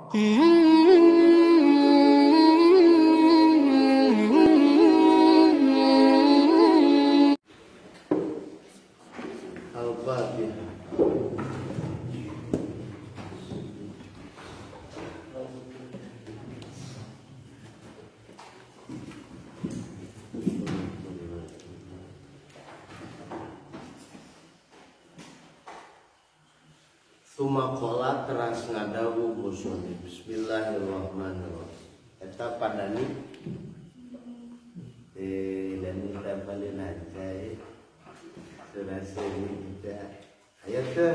Al-Fatihah. Sumakola teras ngadawu musoni. Bismillahirrahmanirrahim. Eta padani dan kita balik nanti sudah sini kita ayo ke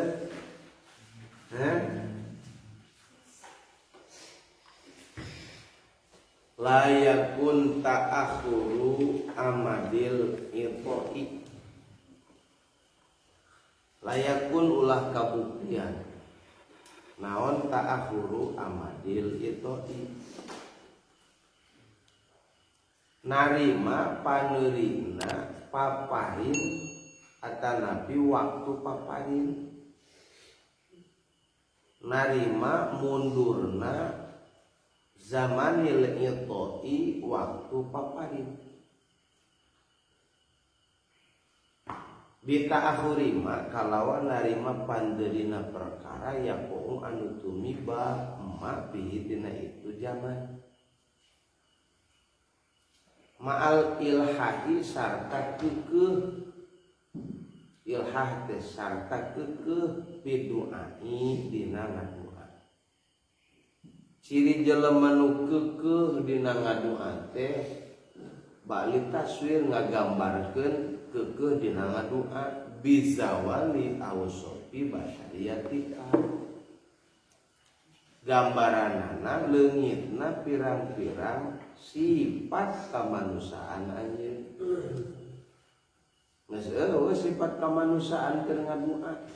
layakun ta'akhuru amadil itoi. Layakun ulah kabuktian naon ta'akhuru amadil itoi. Narima panerina paparin atanapi waktu paparin. Narima mundurna zamanil itoi waktu paparin. Bita akhurima kalawan narima panderina perkara yakoong anu tumiba emak bihitina itu zaman. Ma'al ilhahi sarta kekeh. Ilhah teh sarta kekeh bidu'ai dina ngadua. Ciri jelema nu kekeh dina ngadua teh balik taswir ngagambarkeun kekeh dina ngadua bizawali awsofi basyariyatika. Gambaranana leungitna pirang-pirang sifat kamanusiaan anjeun. Geus eueuh sifat kamanusiaan keur ngadua.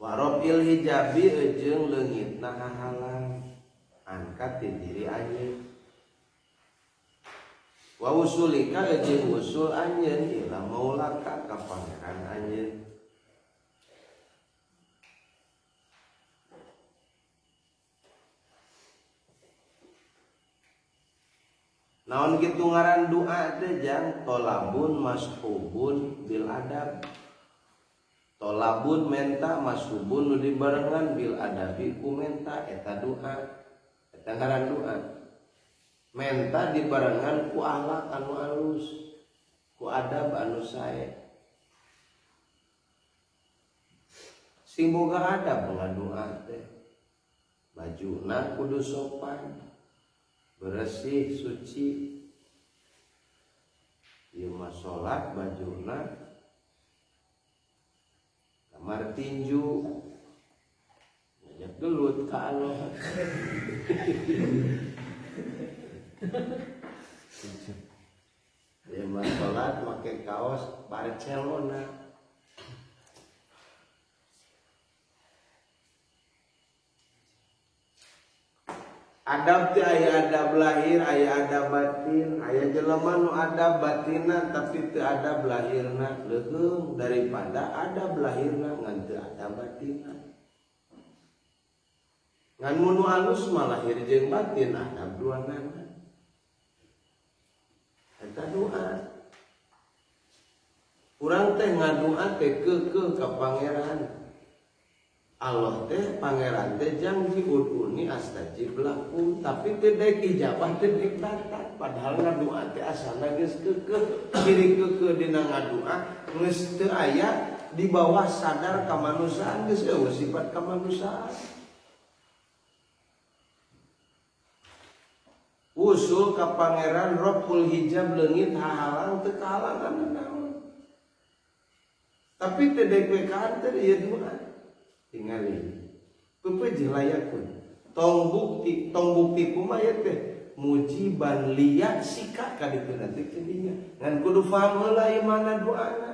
Warobil hijabi jeung leungitna hahalang angkat ti diri anjeun. Wa usulika jeung usul anjeun ila maulaka ka pangeran anjeun. Naon kitu ngaran doa teh jang tolabun mashubun bil adab. Tolabun menta mashubun nu dibarengan bil adabi ku menta eta doa. Eta ngaran doa. Menta dibarengan ku akhlak anu alus, ku adab anu sae. Sing boga adab ngadoa teh bajuna kudu sopan, bersih, suci. Ieu mah salat bajuna kamar tinju ngajak gelut ka Allah. Ieu mah salat make kaos Barcelona. Adab teh aya adab lahir, aya adab batin, aya jelema nu adab batinna tapi teu adab lahirna leuheung daripada adab lahirna ngan teu adab batinna. Ngan mun alus mah lahir jeung batin adab duanana. Eta doa. Urang teh ngadoa teh keukeuh ka pangeran. Allah teh pangeran teh janji uduni astajib lakum tapi teu daek ijabah teu daek datang padahal ngadoa teh asalna geus keukeuh ciri keukeuh dina ngadoa geus teu aya di bawah sadar kamanusiaan geus eueuh sifat kamanusiaan. Usul ka pangeran Rabbul hijab leungit hahalang teu kahalangan naon tapi teu daek we kaanteur ieu doa. Tingali peupeujeuh layakun tong bukti kumaha teh mujiban liya sika ka ditu nanti kadinya ngan kudu paham heula ieu mana doana.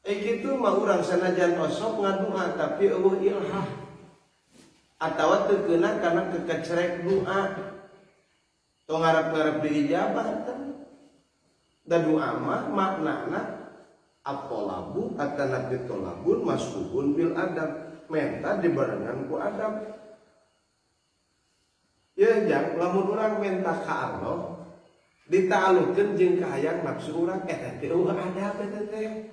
Kitu mah urang sanajan osok ngadoa tapi eueuh ilhah atawa teu keuna kana kekecerek doa tong ngarep-ngarep diijabah teh Da doa mah maknana at-thalabu atana bitolabun masbubun bil adab, menta dibarengan ku adab. Ya jang lamun urang menta ka Allah ditaalutkeun jeung kahayang nafsu urang eta teh adab eta teh.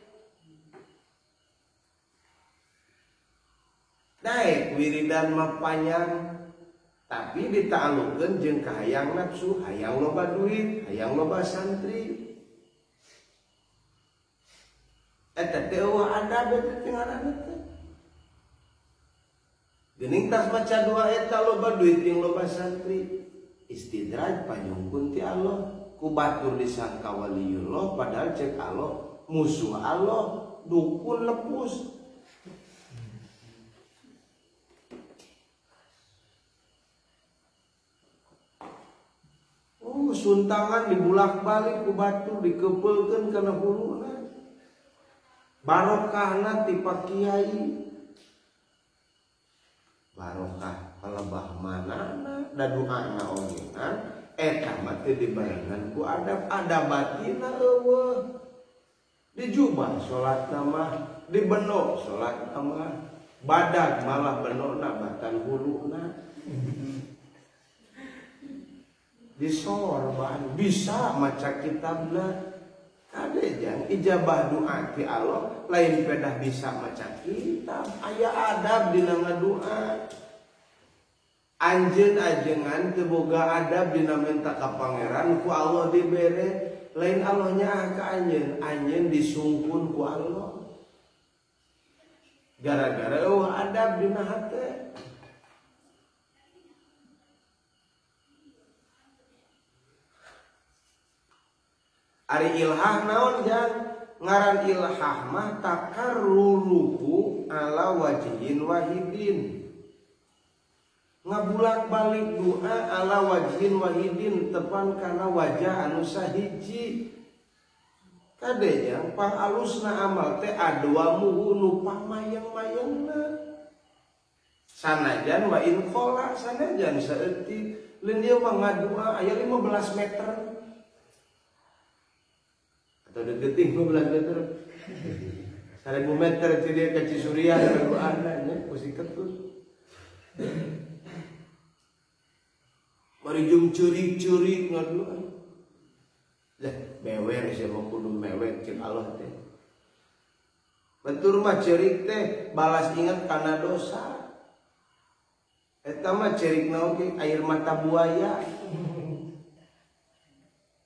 Daek wiridan mah panjang tapi ditaalutkeun jeung kahayang nafsu, hayang loba duit, hayang loba santri. Eta teh adab eta teh ngaranna teh. Geuning tas maca doa eta loba duit jeung loba santri. Istidraj panyungkun ti Allah ku batur disangka waliullah padahal cek Allah musuh Allah, dukun lepus. Suntangan dibulak-balik ku batur dikepeulkeun kana huluna. Barokahna ti Pak Kiai. Barokah palebah manana da doana ogean eta mah teh dibarengan ku adab adabatina eueuh. Dijubah salatna mah, dibeno salatna mah, badag malah benona batan huluna. Disorban bisa maca kitabna kade jang ijabah doa ti Allah lain pedah bisa maca kitab aya adab dina ngadoa. Anjeun ajengan teu boga adab dina minta ka pangeran ku Allah dibere lain Allah nyaah ka anjeun, anjeun disungkun ku Allah gara-gara adab dina hate. Ari ilhah naon jang ngaran ilhah mah takarruruhu ala wajhin wahidin, ngabulak balik doa ala wajhin wahidin tepan kana wajah anu sahiji. Kade jang pangalusna amal teh adwamuhu nu pamayang-mayangna sanajan wa in qola sanajan saeutik leun ieu mah ngadua aya 15 meter atau deketing 15 meter 1000 meter ti dia ka Cisurian baru ananya posisi ketus mari jeung ceurik-ceurik ngadua lah mewer sia mah kudu mewer cek Allah teh batur mah ceurik teh balas ingat kana dosa eta mah ceurik naon ge air mata buaya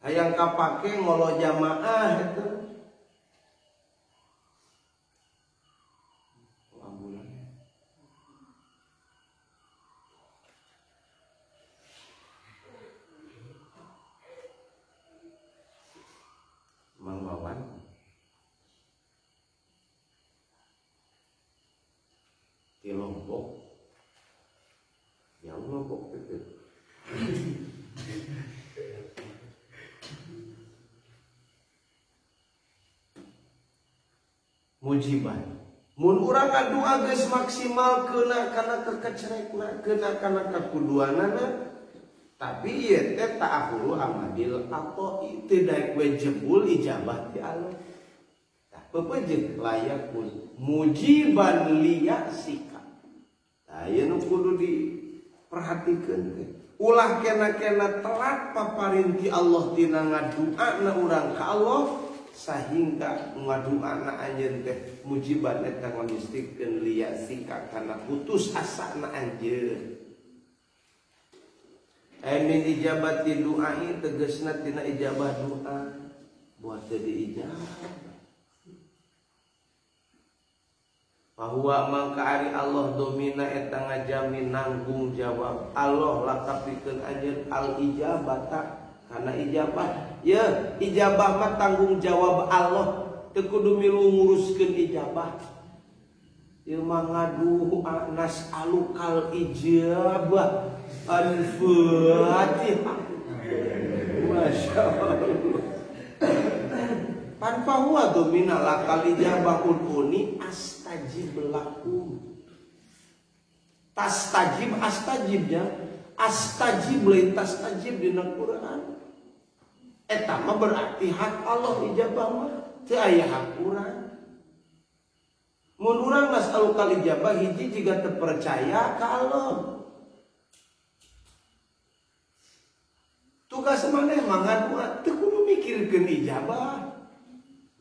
hayang kapake ngolo jamaah itu ambulan Mang Wawan di Lombok yang Lombok itu mujiban mun urang ngadua geus maksimal keuna kana kekecerekna keuna kana kakuduanana tapi ieu teh ta'ahulu amadil atau teu daek we jebul ijabah ti Allah tah pepejeun layakun mujiban liyasika tah ieu nu kudu diperhatikeun teh ulah kena-kena telat paparin ti Allah tina ngaduana urang ka Allah sehingga ngaduana anjeun teh mujiban eta ngonistikeun liyasika kana putus asana anjeun. Min ijabati du'ai tegasna tina ijabah doa buat jadi ijabah. Bahwa mangka ari Allah domina eta ngajamin nanggung jawab Allah lakapikeun anjeun al ijabata karena ijabah ya ijabah mah tanggung jawab Allah teu kudu milu nguruskeun ijabah ieu mah ngadu anas alukal ijabah al-fatihah masyaallah pan fahuwa domina lakal ijabah uni astajib lakum tastajib astajib ya astajib lain tastajib dina Quran Eta mah berarti hak Allah ijabah mah teu aya hak urang. Mun urang nasalukal ijabah hiji jiga teu percaya ka Allah. Tugas maneh mah ngadua teu kudu mikirkeun ijabah.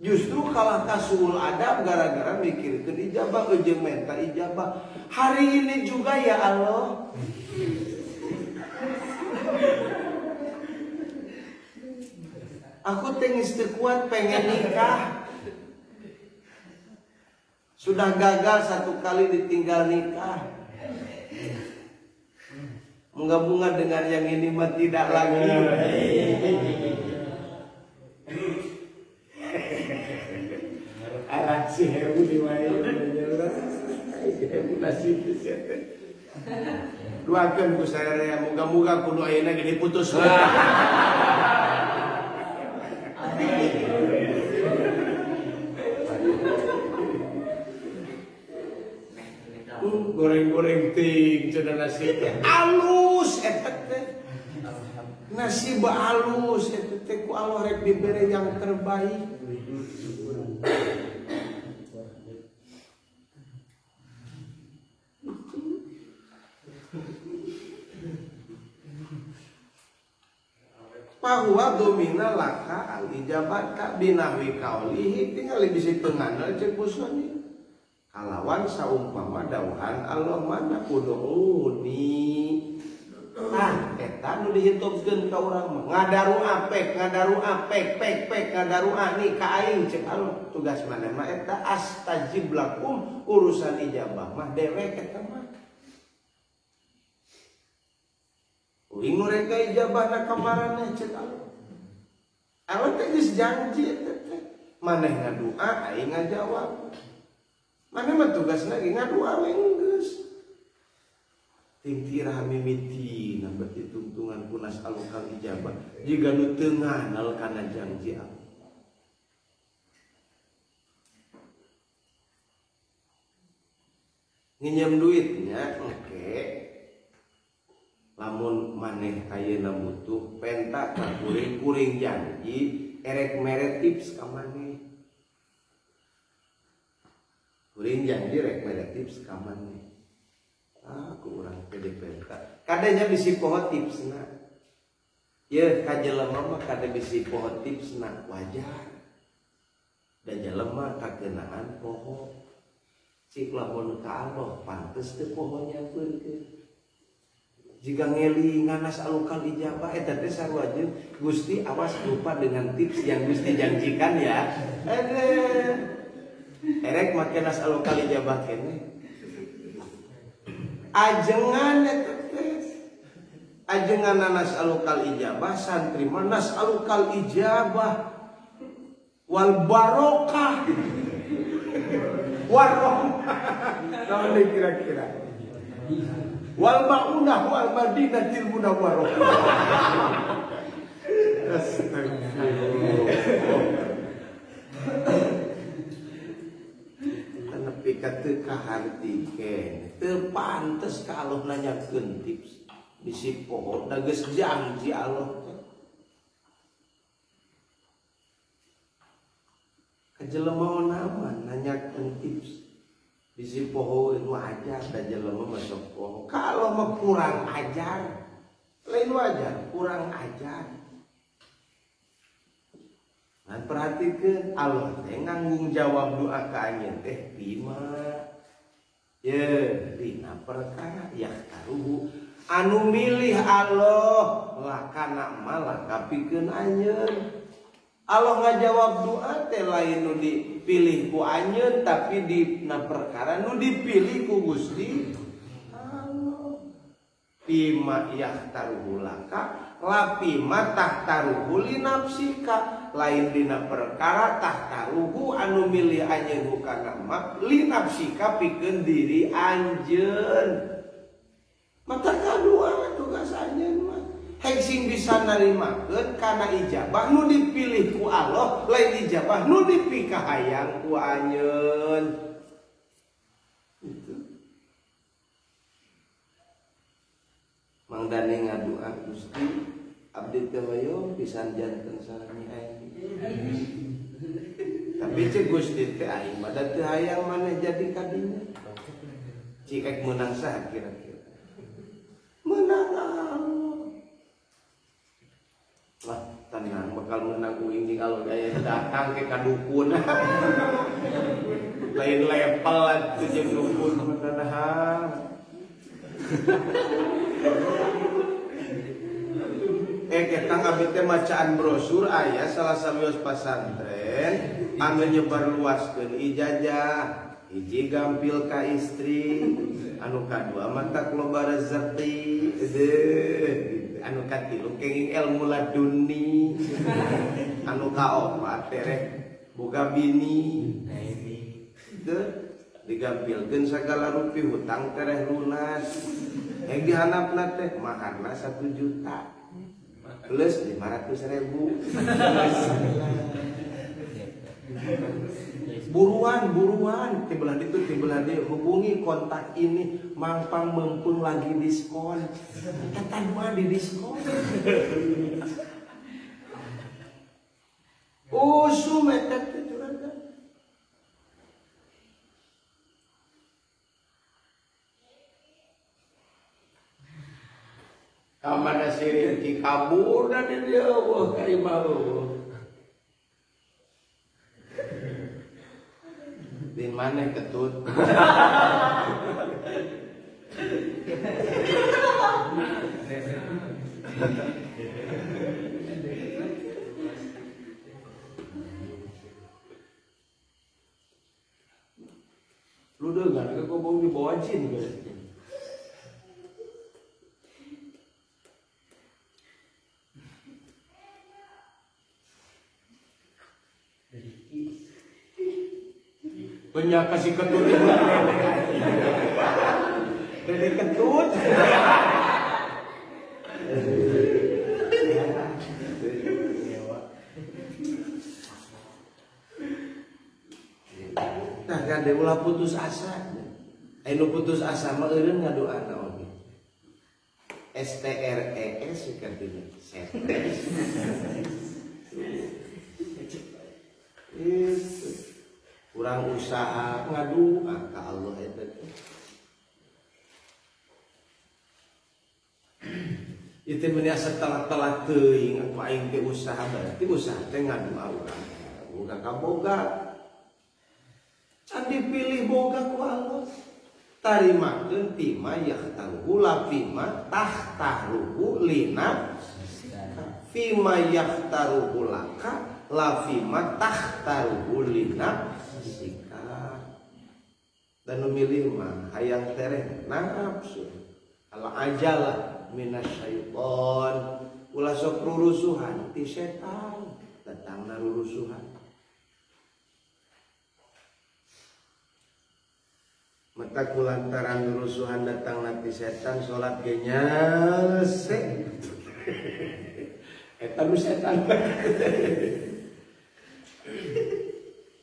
Justru kalah kasuul adab gara-gara mikirkeun ijabah jeung minta ijabah. Hari ini juga ya Allah. Aku tengis kuat pengen nikah. Sudah gagal 1 kali ditinggal nikah. Bunga-bunga dengan yang ini mah tidak lagi. Alat si hebu di wae. Hebu nasib teh. Duakeun ku saya moga-moga kudu ayeuna ge diputus. Goreng-goreng ting cenah nasi teh alus eta teh. Nasi alus eta teh ku Allah rek dibere yang terbaik. Bahwa domina laka al-ijabata binahwi kaulihi tinggal bisa tengandal cek busoni kalawan saumpama dawuhan Allah mana kuduuni eta nu dihitungkeun ka urang mah ngadaru apek pek ngadaru ani ka aing cek Allah tugas maneh mah eta astajib lakum urusan ijabah mah dewek eta mah uing nu rek ijabahna kamaraneh cek Allah. Allah teh geus janji teh. Maneh ngadua aing ngajawab. Maneh mah tugasna ge ngadua we geus. Ting tirah mimitina beuti tungtungan kunas alukal ijabah. Jiga nu teu nganal kana janji Allah. Nginjem duitnya oke. Lamun maneh ayeuna butuh penta ka kuring janji erek mere tips ka maneh. Kuring janji erek mere tips ka maneh. Aku urang pede penta. Kadenya bisi poho tipsna. Ye ka jelema mah kade bisi poho tipsna wajar. Da jelema kakeunaan poho. Cik lamun ka Allah pantes teu poho nyapeurkeun. Jika ngeli nganas alukal ijabah eta teh sarua Gusti awas lupa dengan tips yang Gusti janjikan ya. Erek make nas alukal ijabah kene. Ajengan eta teh. Ajengan nas alukal ijabah santri mah nas alukal ijabah wal barokah. Warahmah. Naon kira-kira? Wal ma'unah wal madinatil munawwarah. Astagfirullah. Nepi ka teu kahartikeun, teu pantes ka Allah nanyakeun tips. Bisi poho da geus janji Allah. Ka jelema naon nanyakeun tips. Bisi poho itu ajar dan jelema masuk poho. Kalau mah kurang ajar, lain wajar kurang ajar. Nah perhatikan Allah teh nganggung jawab doa ka anjeun teh lima. Ye dina perkara yang taruhu anu milih Allah lakana malah kapikeun anjeun. Allah ngajawab doa teh lain nu dipilih ku anjeun tapi dina perkara nu dipilih ku Gusti Allah. Pima yahtaruhu laka lapima tahtaruhu li nafsika lain dina perkara tahtaruhu anu milih anjeun kana mak li nafsika pikeun diri anjeun. Mata kadua tugas anjeun mah hek sing bisa narimakeun kana ijabah nu dipilih ku Allah lain ijabah nu dipikahayang ku anjeun. Gitu. Mang Dani ngadua Gusti abdi teh hoyong pisan janten sareng aing. Tapi cek Gusti teh aing mah da teu hayang maneh jadi kadinya. Cik menang saha kira-kira? Menang Allah. Wah, tenang bakal menang uing di kalau gaya datang ke kadukun. Lain level atuh jeung dukun menang. Ketang abdi teh macaan brosur aya salah sawios pasantren anu nyebar luaskeun ijazah. Hiji gampil ka istri, anu kadua mata loba rezeki, anu katilu kenging ilmu laduni, anu kaopat tereh boga bini, digampilkeun sagala rupi hutang tereh lunas, yang dihanapna teh maharna 1 juta, plus 500.000. Buruan tibelah itu tibelah dia hubungi kontak ini mampang mempun lagi diskon katan mah di diskon metet juragan kamana sirin ki kabur dari dia wah kai mau di mana ketut? Lu dengar kok bau dibawa jin gitu. Banyak kasih ketut dari ketut nah kan dia ulah putus asa anu putus asa mah eureun ngadoana oge STRES katanya stres itu kurang usaha ngadu ka Allah eta teh. Itu meni setelah teuing aku aing teh usaha berarti usaha teh ngadu Allah. Boga kaboga. Can dipilih boga ku Allah. Tarimakeun tima yahtaruhu la fima tahtaruhu lina fima yahtaruhu laka la fima tahtaruhu lina dan memilih mah hayang tereh nafsu ala ajalah minasyaiton ulah sok rurusuhan ti setan datangna rurusuhan mata kulantaran rurusuhan datangna ti setan salat ge nyelse eta nu setan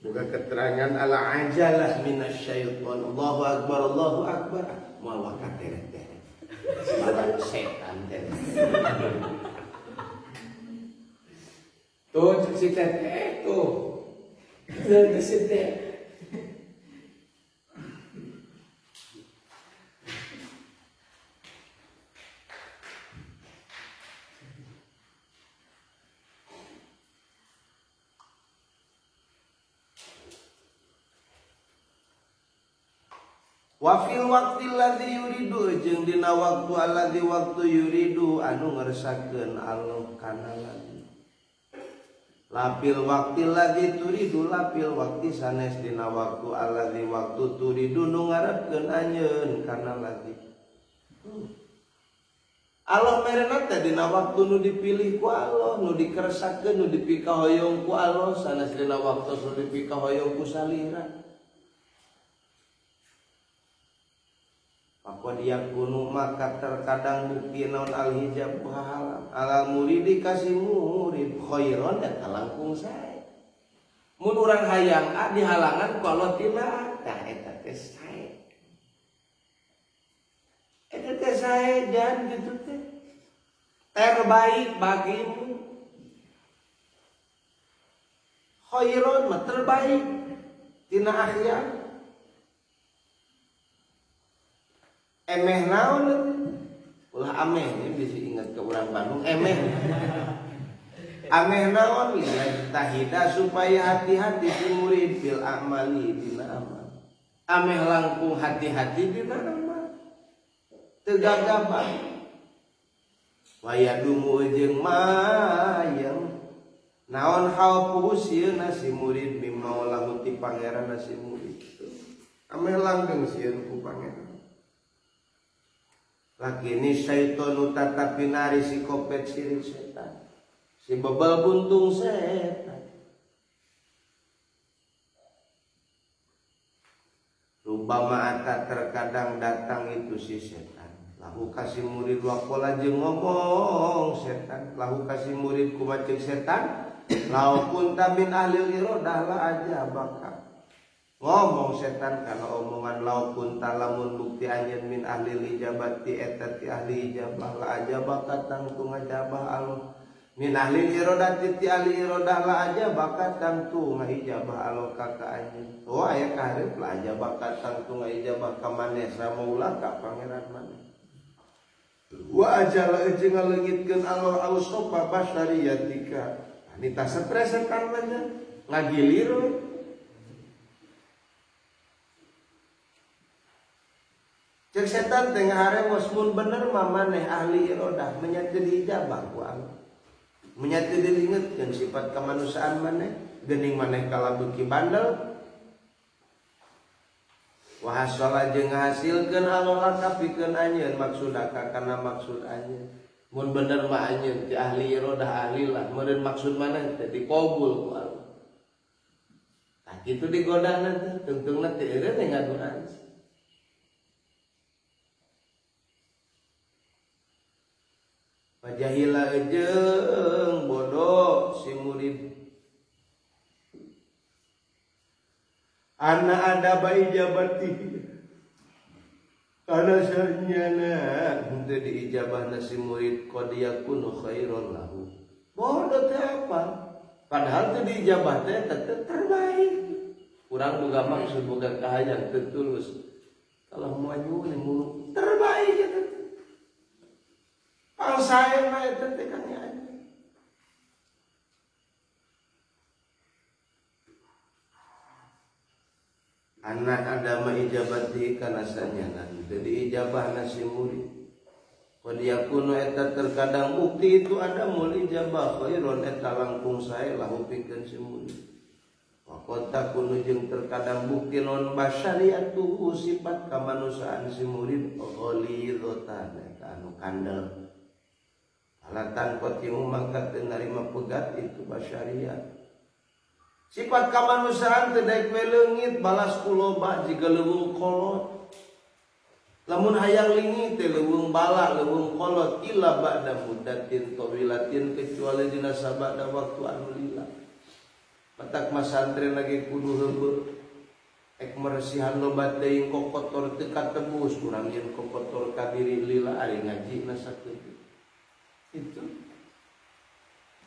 bukan keterangan ala ajalah minasyaiton Allahu akbar mawa kateret badan setan teh tuh si teh tuh si teh wa fil waqtil ladzi yuridu jeung dina waktu alladzi waktu yuridu anu ngeresakeun Allah kana ladzi lapil waqtil ladzi turidu lapil waqti sanes dina waktu alladzi waktu turidu nu ngarepkeun anjeun kana ladzi Allah merena teh dina waktu nu dipilih ku Allah nu dikeresakeun nu dipikahoyong ku Allah sanes dina waktu nu dipikahoyong ku salira apa dia kuno maka terkadang bukti naon al-hijab halam alal muridi kasih murid khairon dan langkung sae mun urang hayang di halangan ku Allah tina tah eta teh sae eta teh sae dan gitu teh terbaik bagimu. Khairun mah terbaik tina akhirat. Emeh naon? Ulah ameh ini bisa ingat ke orang Bandung emeh. Ameh naon lihat tahida supaya hati-hati si murid bil amali dina amal. Ameh langkung hati-hati dina amal. Teu gagabah. Wayadumu jeung mayang. Naon hal pusieuna si murid mimaulahu ti pangeran si murid. Ameh langgeng sieun ku pangeran. Lakini syaitonu tatapi nari si kopet sirik setan. Si bebal buntung setan. Rubama ata terkadang datang itu si setan. Lahu kasih murid wakola jeung ngomong setan. Lahu kasih murid kumacik setan. Lau kunta min ahlil irodah la aja bakal. Ngomong setan karena omongan lau kunta lamun bukti anjeun min ahli ijabati eta ti ahli ijabah la aja bakat tangtu ngajabah Allah min ahli irodati ti ahli irodah la aja bakat tangtu ngajabah Allah ka anjeun. Oh aya kaharep la aja bakat tangtu ngajabah ka maneh samoula ka pangeran maneh. Wa ajala jeung ngaleungitkeun Allah ausofa basyariyatika. Nita stres setan mah ngagilir we. Cek setan tengah haremos mun bener mah maneh ahli irodah menyatu diijabah ku Allah. Menyatu diingetkeun sifat kemanusiaan maneh, geuning maneh kalabeuki bandel. Wa hasala jeung ngahasilkeun Allah lakapikeun anjeun maksudaka kana maksud anjeun. Mun bener mah anjeun ti ahli irodah ahli lah, meureun maksud maneh teh dikabul ku Allah. Tah kitu digodana teh tungtungna teh eureun ngaduan. Pajahila ejeng bodoh si murid. Ana ada bayi jabati. Karena sanyana henteu diijabahna si murid qad yakunu khairon lahu. Bodoh teh apa? Padahal teu diijabah teh tetep terbaik. Urang boga maksud boga kahayang teu tulus. Kalau maju nih mulu terbaik ya teh. Kalau saya mah itu tekannya aja. Anak ada ma ijabati kana sanyanan. Jadi ijabah nasi murid. Qad yakunu eta terkadang bukti itu ada mul ijabah khairon eta langkung sae lahu pikeun si murid. Wa qad takunu jeung terkadang bukti non basyariatu sifat kamanusiaan si murid ghalidatan eta anu kandel. Alatan kotimu mangkat dan narima pegat itu basyariat. Sifat kamanusiaan teu daek we leungit balas kuloba jiga leuweung kolot. Lamun hayang lingi teh leuweung bala leuweung kolot illa ba'da muddatin tawilatin kecuali dina sabada waktu anu lila. Matak masantren lagi kudu heubeul. Ek meresihan lobat deui kokotor teu katebus urang yen kokotor kadiri lila ari ngajina sakeut. Itu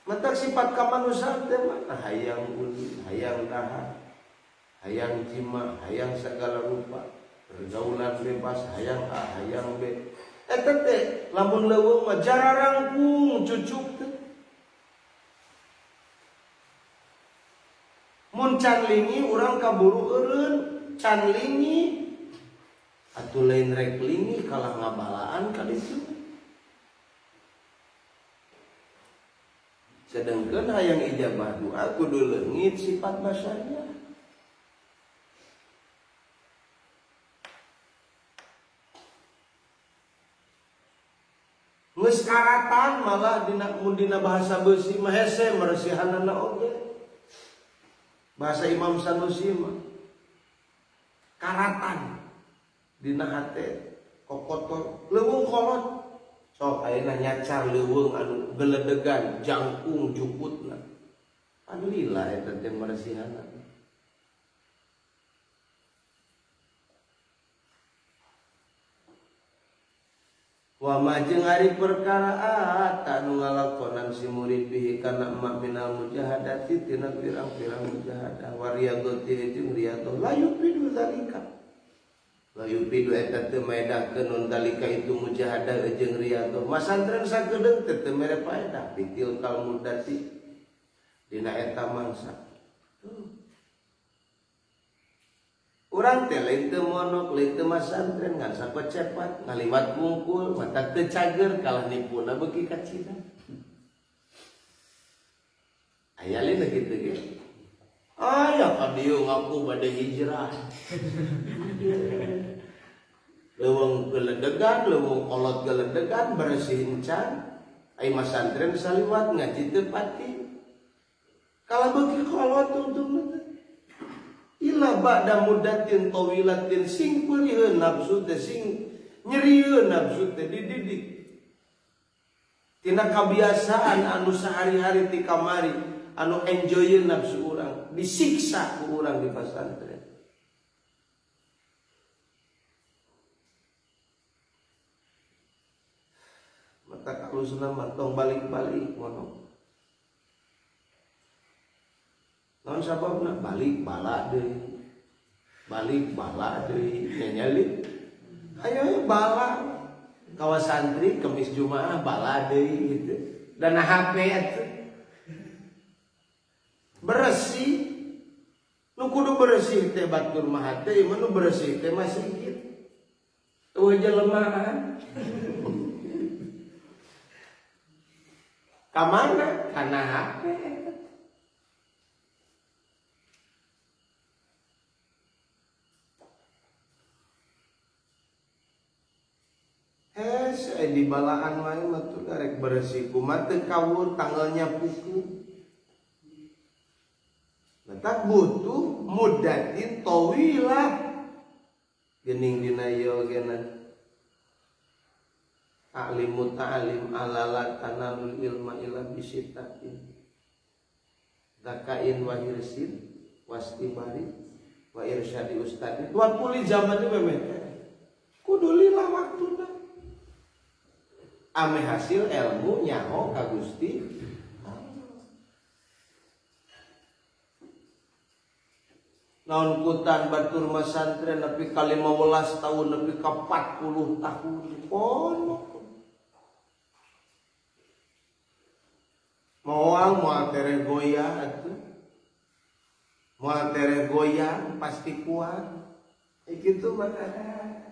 matak sifat kamanusiaan teh mah hayang ulin, hayang dahar, hayang jima, hayang segala rupa, pergaulan bebas, hayang A, hayang B. Eta teh lamun leuweung mah jararangkung cucuk teh. Mun can lingi urang kaburu eureun, can lingi atuh lain rek lingi kalah ngabalaan ka ditu. Sedangkan hayang ijabah doa kudu leungit sifat basyariah. Geus karatan malah dina bahasa beusi mah hese meresihanana oge. Bahasa Imam Sanusi mah karatan dina hate kokotor leuweung kolot. Sok ayeuna nyacar leuweung anu geledegan jangkung jukutna. Alhamdulillah eta teh maresihanna. Wa majeng ari perkara anu ngalakonan si murid bihi kana emak minal mujahadati tina pirang-pirang mujahadah wariyadati jeung riyadhah la yufidu zalika la yufidu eta teu maedahkeun nun zalika itu mujahadah jeung riyadhah masantren sagedeung teu mere faedah bitil kal mudati dina eta mangsa urang teh lain teu monok, lain teu masantren ngan sakocepat, ngaliwat bungkul, mata teu cager kalah nipuna beuki ka Cina. Aya lain kitu ge. Aya ka dieu ngaku bade hijrah. Leuweung geledegan, leuweung kolot geledegan bersihin can. Ai masantren saliwat ngaji teu pati. Kalah beuki kolot untung ila ba'da muddatin tawilatin sing peurieun nafsu teh sing nyerieun nafsu teh dididik tina kabiasaan anu sehari-hari ti kamari anu enjoyeun nafsu urang disiksa ku urang di pasantren. Mata kalusna mah tong balik-balik mono. Naon sababna balik bala deui nyanyali ayo bala kawa santri kemis Jumaah bala deui gitu dan HP atuh bersih nu kudu bersih teh batur mah teh nu bersih teh masih gitu eueuh jelemahan ka mana kana HP di balaan wae mah tuh rek bersih kumaha teu kawur tanggalnya puku. Letak butuh muddatin tawilah. Geuning dina ieu gena. Alimu ta'alim alala tanalul ilma ila bisitatin. Dakain wa hirsin wastibari wa irsyadi ustadi. Tuan kuli zaman ieu memeh. Kudu lila waktuna. Ame hasil ilmu nyaho ka Gusti naon kutan batur masantren nepi ka 15 tahun nepi ka 40 tahun ponok moal tereh goyah atuh moal tereh goyang pasti kuat kitu mah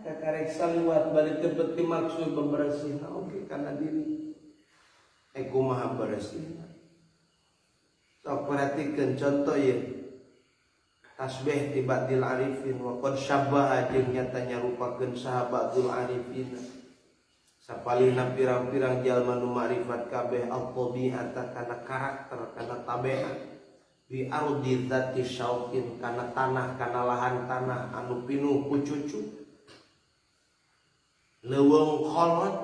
kakarek saluat balik tepet maksud bebersihna oke karena diri kumaha bersihna sok perhatikeun contoh ieu tasbih tibatil arifin wa qad syabbaha jeung nyata nyarupakeun sahabatul arifin sapalina pirang-pirang jalma nu ma'rifat kabeh al-tabi'ata kana karakter kana tabiat di ardi dzati syauqin kana tanah kana lahan tanah anu pinuh ku cucu leuweung kolot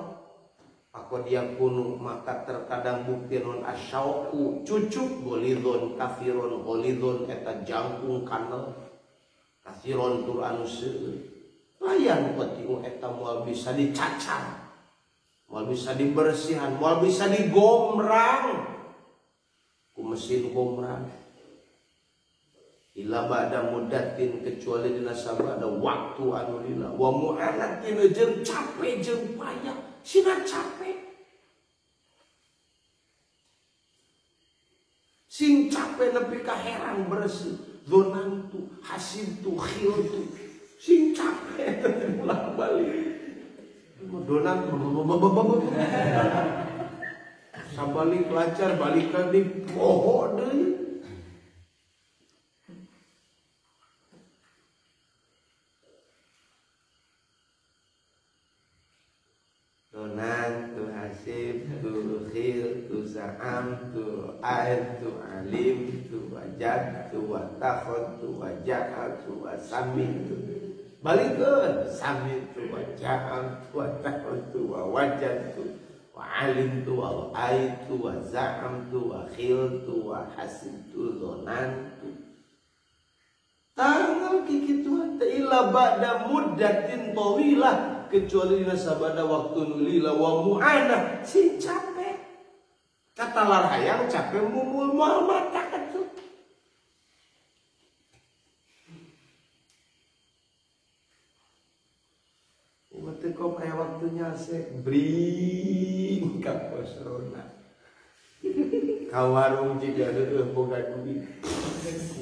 aku dia kuno maka terkadang bukti non asyauqu cucuk golidon kafirun golidon eta jangkung kanel kasiron tur anu seueur layan penting eta moal bisa dicacar moal bisa dibersihan moal bisa digomrang ku mesin gomrang ila ba'da muddatin kecuali dina sabada waktu anu lila wa mu'anatin jeung capek jeung payah sina capek sing capek nepi ka herang bersih zonantu hasintu khiltu sing capek ulah balik donan sabalik lancar balikan di poho deui donan tu hasib tu khil tu za'am tu aid tu alim tu wajad tu watakhod tu waja'al tu wasami tu balikeun sami tu waja'al tu watakhod tu wajad tu alim tu aid tu za'am tu khil tu hasib tu donan tu tanggal kikitu ila ba'da muddatin tawilah kecuali dina sabada waktu nulila wa mu'ana si capek. Kata larhayang capek mumul moal mata kecut. Mati kok aya waktunya sek bring ka posrona. Ka warung juga deueuh boga duit.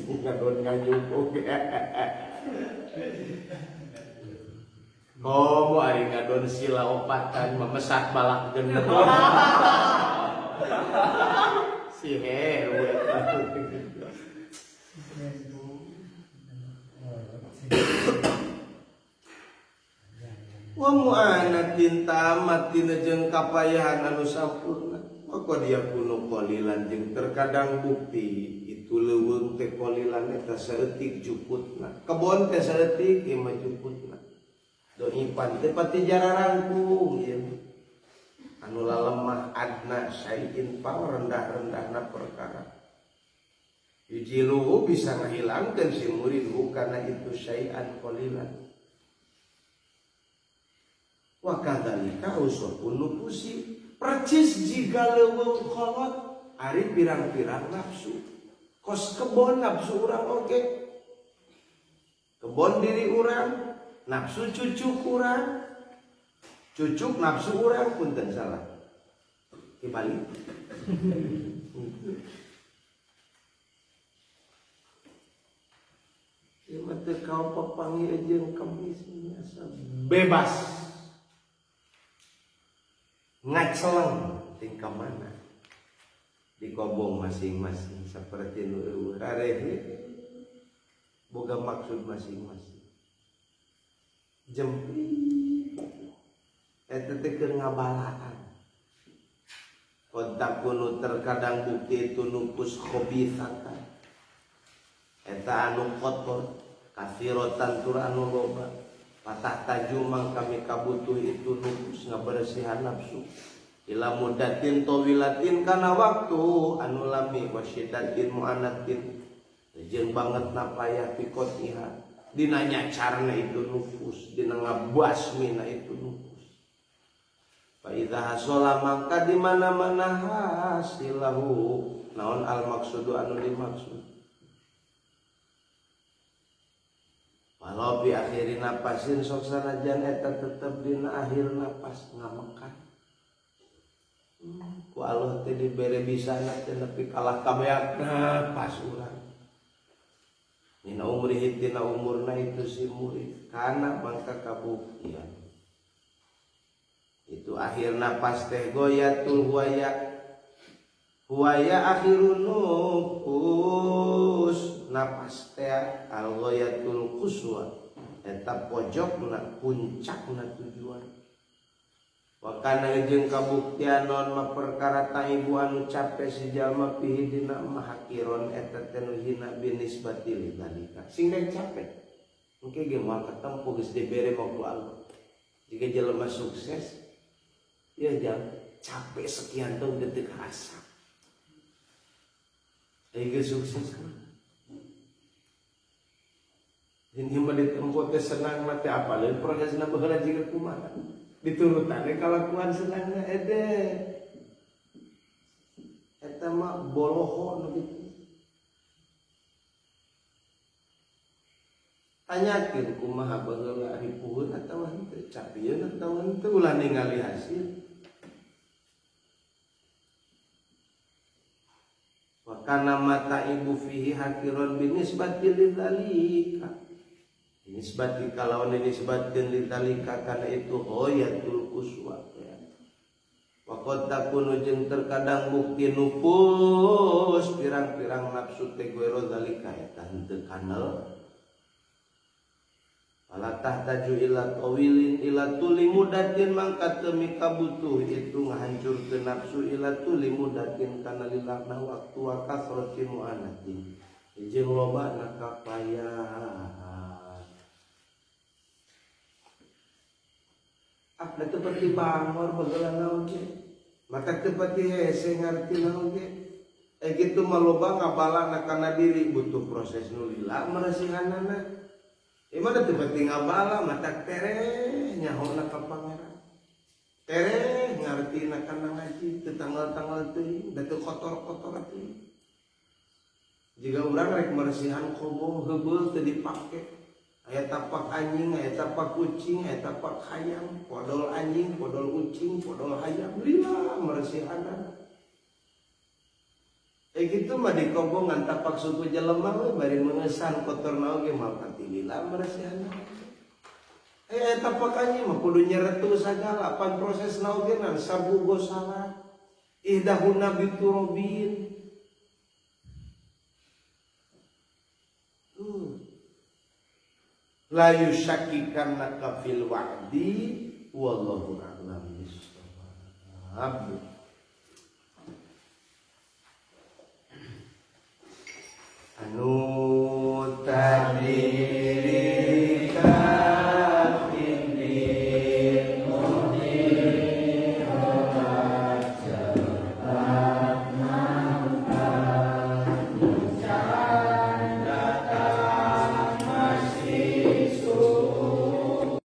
Ngadon nganyumpuk. Komo ari ngadon sila opatan memesat balak genep. Si hewe. Wa mu'anatin tamatin jeung kapayahan anu sampurna. Maka dia kuno qalilan jeung terkadang bukti itu leuweung teh qalilan eta saeutik juputna. Kebon teh saeutik ieu mah juputna. Doipan teh pati jararangkung ieu. Anu lemah adna syai'in rendah-rendahna perkara. Yujiluhu bisa ngahilangkeun si murid kana itu syai'an qalilan. Wa kadzalika usapun nufusi percis jika leuweung kholot ari pirang-pirang nafsu. Kos kebon nafsu urang oge. Kebon diri urang, nafsu cucuk urang. Cucuk nafsu urang punten salah. Dibalik. Ieu mah teu kaon papanggih jeung kemis bebas. Ngaceleng tingkah mana di kobong masing-masing seperti nu rarehe boga maksud masing-masing jempri eta teh keur ngabalaan kontak kuno terkadang bukti itu nupus khabithatan eta anu kotor kafirotan tur anu loba patah tajumang kami kabutuh itu nupus ngabersihan nafsu ila mudatin tawilatin kana waktu anu lami wasyidatin mu'anatin jeung banget napayah pikotiha dina nyacarna itu nufus dina ngabasmina itu nufus fa idza hasala mangka di mana-mana hasilahu naon al maksudu anu dimaksud. Walau bi akhiri napasin sok sanajan eta tetep dina akhir napas ngamekan. Ku Allah teh dibere bisana teh nepi kalah kabeak napas urang. Dina umri tina umurna itu si murid kana mangka kabuktian. Itu akhir napas teh goyatul huwaya. Huwaya akhirun nufus napas teh al-ghayatul quswa eta pojokna puncakna tujuan. Wa kana jeung kabuktian naon mah perkara taibu anu capek si jalma pihi dina mahakiron eta teh nu hina binisbati lidzalika. Sing rek capek engke ge moal katempo geus dibere mah ku Allah. Jika jelema sukses ya jang capek sekian tahun teu kerasa. Ega sukses kan. Ini mah ditempo teh senang mah teh apaleun prosesna baheula jiga kumaha. Diturutane kalakuan senangna ede. Eta mah boloho nu kitu. Tanyakeun kumaha baheula ari puhun atawa henteu, capieun atawa henteu ulah ningali hasil. Wakana mata ibu fihi hakiron binisbati lidzalika. Nisbati kalawan dinisbatkeun lidzalika kana itu ghayatul quswa. Wa qad takunu jeung terkadang bukti nupus pirang-pirang nafsu teh goero zalika eta henteu kanal. Wala tahtaju ila tawilin ila tuli mudatin mangka teu mikabutuh itu ngahancurkeun nafsu ila tuli mudatin kana lilahna waktu wa kasrati mu'anatin jeung lobana kapayahan. Da teu pati bangor bageula naon ge mata teu pati hese ngarti naon ge kitu mah loba ngabalana kana diri butuh proses nu lila marasihanana. Imana teu penting abala matak tereh nyahona ka pangeran. Tereh ngartina kana ngaji teu tanggal-tanggal teuing, da teu kotor-kotor teuing. Jika urang rek mersihan kobong heubeul teu dipake. Aya tapak anjing, aya tapak kucing, aya tapak hayam, podol anjing, podol kucing, podol hayam, lila mersihanan. Gitu mah di kobongan tapak suku jelema we bari mengesan kotor na oge mah pati lila mersihan. Tapak anjing mah kudu nyeretu sagala pan proses na oge nan sabu gosala. Ihdahuna biturobin. La yusyakkikanna fil wa'di wallahu a'lam bissawab. Anu